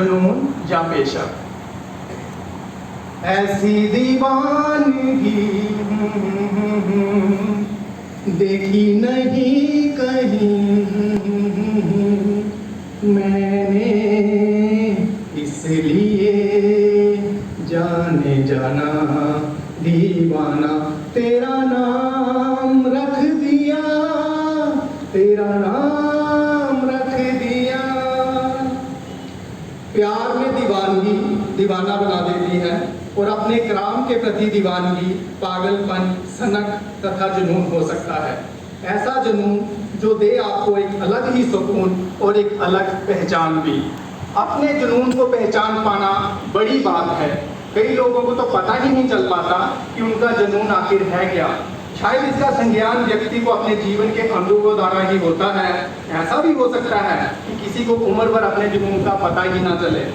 जुनून या पेशा। ऐसी दीवानगी देखी नहीं कहीं मैंने, इसलिए जाने जाना दीवाना तेरा नाम रख दिया, तेरा नाम रख दिया। प्यार में दीवानगी दीवाना बना देती है और अपने कराम के प्रति दीवानगी पागलपन, सनक तथा जुनून हो सकता है। ऐसा जुनून जो दे आपको एक अलग ही सुकून और एक अलग पहचान भी। अपने जुनून को पहचान पाना बड़ी बात है। कई लोगों को तो पता ही नहीं चल पाता कि उनका जुनून आखिर है क्या। शायद इसका संज्ञान व्यक्ति को अपने जीवन के अनुभवों द्वारा ही होता है। ऐसा भी हो सकता है कि किसी को उम्र भर अपने जुनून का पता ही ना चले।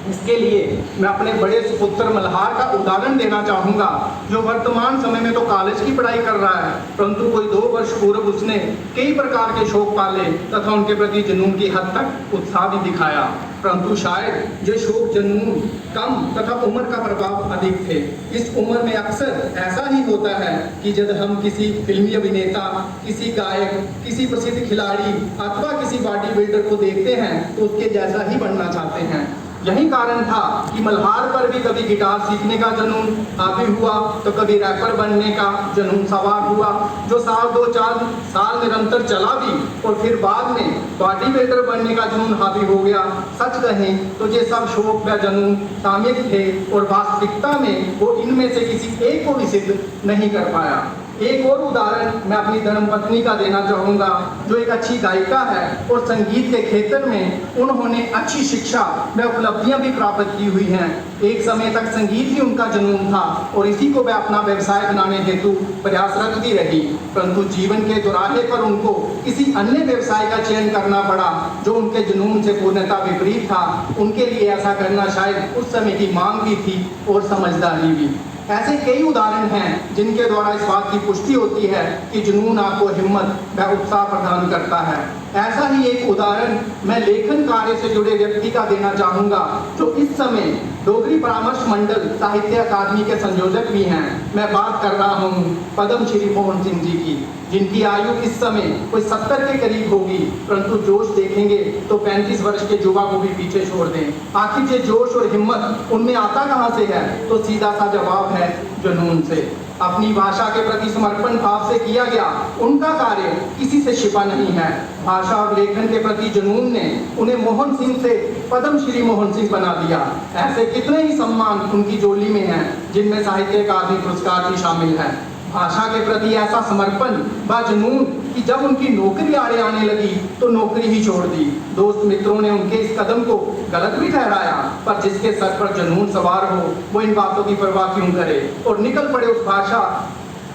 इसके लिए मैं अपने बड़े सुपुत्र मल्हार का उदाहरण देना चाहूँगा, जो वर्तमान समय में तो कॉलेज की पढ़ाई कर रहा है, परंतु कोई 2 वर्ष पूर्व उसने कई प्रकार के शौक पाले तथा उनके प्रति जुनून की हद तक उत्साह भी दिखाया। परंतु शायद ये शौक जुनून कम तथा उम्र का प्रभाव अधिक थे। इस उम्र में अक्सर ऐसा ही होता है कि जब हम किसी फिल्मी अभिनेता, किसी गायक, किसी प्रसिद्ध खिलाड़ी अथवा किसी बॉडी बिल्डर को देखते हैं तो उसके जैसा ही बनना चाहते हैं। यही कारण था कि मल्हार पर भी कभी गिटार सीखने का जुनून हावी हुआ तो कभी रैपर बनने का जुनून सवार हुआ, जो 1-2-4 साल निरंतर चला भी और फिर बाद में बॉडी बिल्डर बनने का जुनून हावी हो गया। सच कहें तो ये सब शौक व जुनून सामयिक थे और वास्तविकता में वो इनमें से किसी एक को भी सिद्ध नहीं कर पाया। एक और उदाहरण मैं अपनी धर्मपत्नी का देना चाहूँगा, जो एक अच्छी गायिका है और संगीत के क्षेत्र में उन्होंने अच्छी शिक्षा व उपलब्धियां भी प्राप्त की हुई हैं। एक समय तक संगीत ही उनका जुनून था और इसी को वह अपना व्यवसाय बनाने हेतु प्रयासरत भी रही, परंतु जीवन के दोराहे पर उनको किसी अन्य व्यवसाय का चयन करना पड़ा जो उनके जुनून से पूर्णतः विपरीत था। उनके लिए ऐसा करना शायद उस समय की मांग भी थी और समझदारी भी। ऐसे कई उदाहरण हैं जिनके द्वारा इस बात की पुष्टि होती है कि जुनून आपको हिम्मत व उत्साह प्रदान करता है। ऐसा ही एक उदाहरण मैं लेखन कार्य से जुड़े व्यक्ति का देना चाहूँगा, जो इस समय डोगरी परामर्श मंडल साहित्य अकादमी के संयोजक भी हैं। मैं बात कर रहा हूँ पद्म श्री मोहन सिंह जी की, जिनकी आयु इस समय कोई 70 के करीब होगी, परंतु जोश देखेंगे तो 35 वर्ष के युवा को भी पीछे छोड़ दें। आखिर ये जोश और हिम्मत उनमें आता कहाँ से है? तो सीधा सा जवाब है जुनून से। अपनी भाषा के प्रति समर्पण भाव से किया गया उनका कार्य किसी से छिपा नहीं है। भाषा और लेखन के प्रति जुनून ने उन्हें मोहन सिंह से पद्म श्री मोहन सिंह बना दिया। ऐसे कितने ही सम्मान उनकी जोली में हैं, जिनमें साहित्य अकादमी पुरस्कार भी शामिल है। भाषा के प्रति ऐसा समर्पण व जुनून कि जब उनकी नौकरी आड़े आने लगी तो नौकरी ही छोड़ दी। दोस्त मित्रों ने उनके इस कदम को गलत भी ठहराया, पर जिसके सर पर जुनून सवार हो वो इन बातों की परवाह क्यों करे और निकल पड़े उस भाषा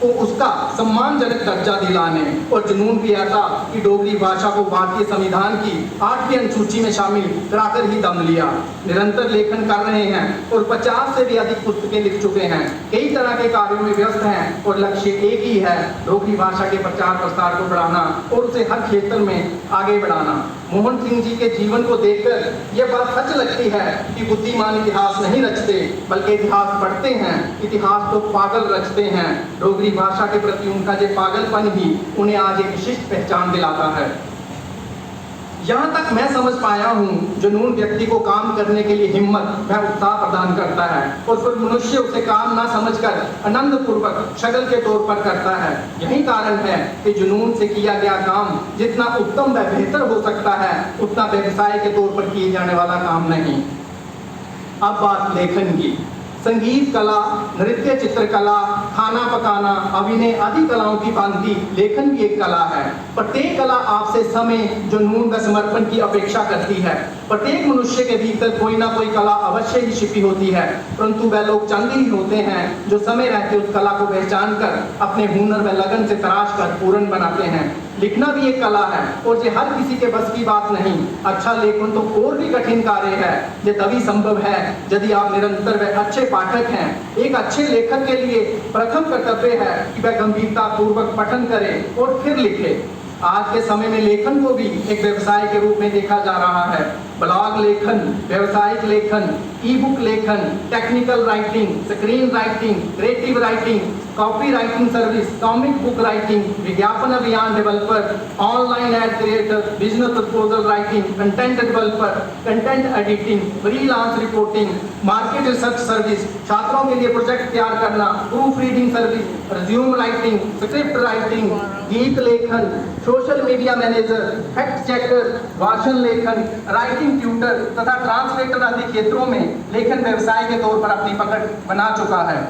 को उसका सम्मानजनक दर्जा दिलाने। और जुनून भी ऐसा कि डोगरी भाषा को भारतीय संविधान की 8वीं अनुसूची में शामिल कराकर ही दम लिया। निरंतर लेखन कर रहे हैं और 50 से भी अधिक पुस्तकें लिख चुके हैं। कई तरह के कार्यों में व्यस्त हैं और लक्ष्य एक ही है, डोगरी भाषा के प्रचार प्रसार को बढ़ाना और उसे हर क्षेत्र में आगे बढ़ाना। मोहन सिंह जी के जीवन को देखकर यह बात सच लगती है कि बुद्धिमान इतिहास नहीं रचते, बल्कि इतिहास पढ़ते हैं। इतिहास तो पागल रचते हैं। डोगरी भाषा के प्रति उनका ये पागलपन ही उन्हें आज एक विशिष्ट पहचान दिलाता है। यहाँ तक मैं समझ पाया हूँ, जुनून व्यक्ति को काम करने के लिए हिम्मत व उत्साह प्रदान करता है और फिर मनुष्य उसे काम ना समझकर आनंद पूर्वक शगल के तौर पर करता है। यही कारण है कि जुनून से किया गया काम जितना उत्तम व बेहतर हो सकता है, उतना व्यवसाय के तौर पर किए जाने वाला काम नहीं। अब बात लेखन की। संगीत कला, नृत्य चित्रकला, खाना पकाना, अभिनय आदि कलाओं की भांति लेखन भी एक कला है। प्रत्येक कला आपसे समय, जुनून व समर्पण की अपेक्षा करती है। प्रत्येक मनुष्य के भीतर कोई ना कोई कला अवश्य ही छिपी होती है, परंतु वह लोग चंद ही होते हैं जो समय रहते उस कला को पहचान कर अपने हुनर व लगन से तराश कर पूर्ण बनाते हैं। लिखना भी एक कला है और ये हर किसी के बस की बात नहीं। अच्छा लेखन तो और भी कठिन कार्य है। ये तभी संभव है यदि आप निरंतर व अच्छे पाठक हैं। एक अच्छे लेखक के लिए प्रथम कर्तव्य है कि वह गंभीरता पूर्वक पठन करे और फिर लिखे। आज के समय में लेखन को भी एक व्यवसाय के रूप में देखा जा रहा है। ब्लॉग लेखन, व्यावसायिक लेखन, ई बुक लेखन, technical writing, screen writing, creative writing, copy writing service, comic book writing, विज्ञापन अभियान developer, online ad creator, business proposal writing, content developer, content editing, freelance reporting, market research service, छात्रों के लिए project तैयार करना, proof reading service, resume writing, script writing, गीत लेखन, social media manager, fact checker, भाषण लेखन, राइटिंग ट्यूटर तथा ट्रांसलेटर आदि क्षेत्रों में लेखन व्यवसाय के तौर पर अपनी पकड़ बना चुका है।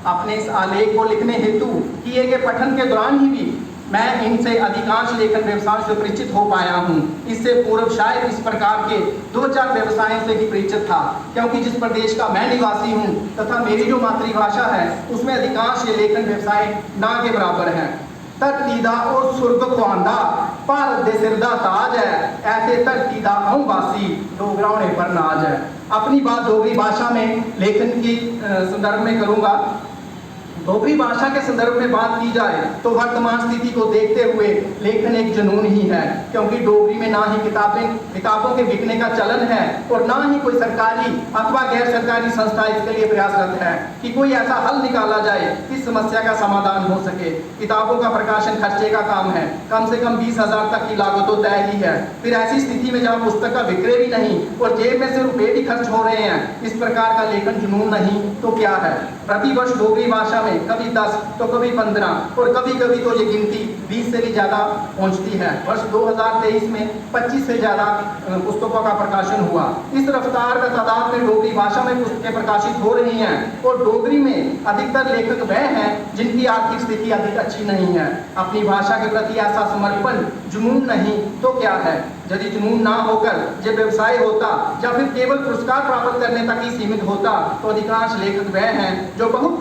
अपने इस आलेख को लिखने हेतु किए गए पठन के दौरान ही भी मैं इनसे अधिकांश लेखन व्यवसाय से परिचित हो पाया हूँ। इससे पूर्व शायद इस प्रकार के 2-4 व्यवसायों से ही परिचित था, क्योंकि जिस प्रदेश का मैं निवासी हूँ तथा मेरी जो मातृभाषा है उसमें अधिकांश ये लेखन व्यवसाय ना के बराबर हैं। धरती दा और सुर्ग खुआंदा भारत दे सिर दा ताज है, ऐसे धरती दा अऊं वासी डोगरा होने पर नाज है। अपनी बात डोगरी भाषा में लेखन की संदर्भ में करूंगा। डोगरी भाषा के संदर्भ में बात की जाए तो वर्तमान स्थिति को देखते हुए लेखन एक जुनून ही है, क्योंकि डोगरी में ना ही किताबों के बिकने का चलन है और ना ही कोई सरकारी अथवा गैर सरकारी संस्था इसके लिए प्रयासरत है कि कोई ऐसा हल निकाला जाए इस समस्या का समाधान हो सके। किताबों का प्रकाशन खर्चे का काम है, कम से कम 20,000 तक की लागत तो तय ही है। फिर ऐसी स्थिति में जब पुस्तक का विक्रय भी नहीं और जेब में से रुपये भी खर्च हो रहे हैं, इस प्रकार का लेखन जुनून नहीं तो क्या है। प्रतिवर्ष डोगरी भाषा में कभी 10 तो कभी 15 और कभी कभी तो ये गिनती 20 से भी ज्यादा पहुंचती है। वर्ष 2023 में 25 से ज्यादा पुस्तकों का प्रकाशन हुआ। इस रफ्तार का तादाद में डोगरी भाषा में पुस्तकें प्रकाशित हो रही हैं और डोगरी में अधिकतर लेखक वह हैं जिनकी आर्थिक स्थिति अधिक अच्छी नहीं है। अपनी भाषा के प्रति ऐसा समर्पण जुनून नहीं तो क्या है। यदि जुनून ना होकर ये व्यवसाय होता या फिर केवल पुरस्कार प्राप्त करने तक ही सीमित होता तो अधिकांश लेखक वह हैं जो बहुत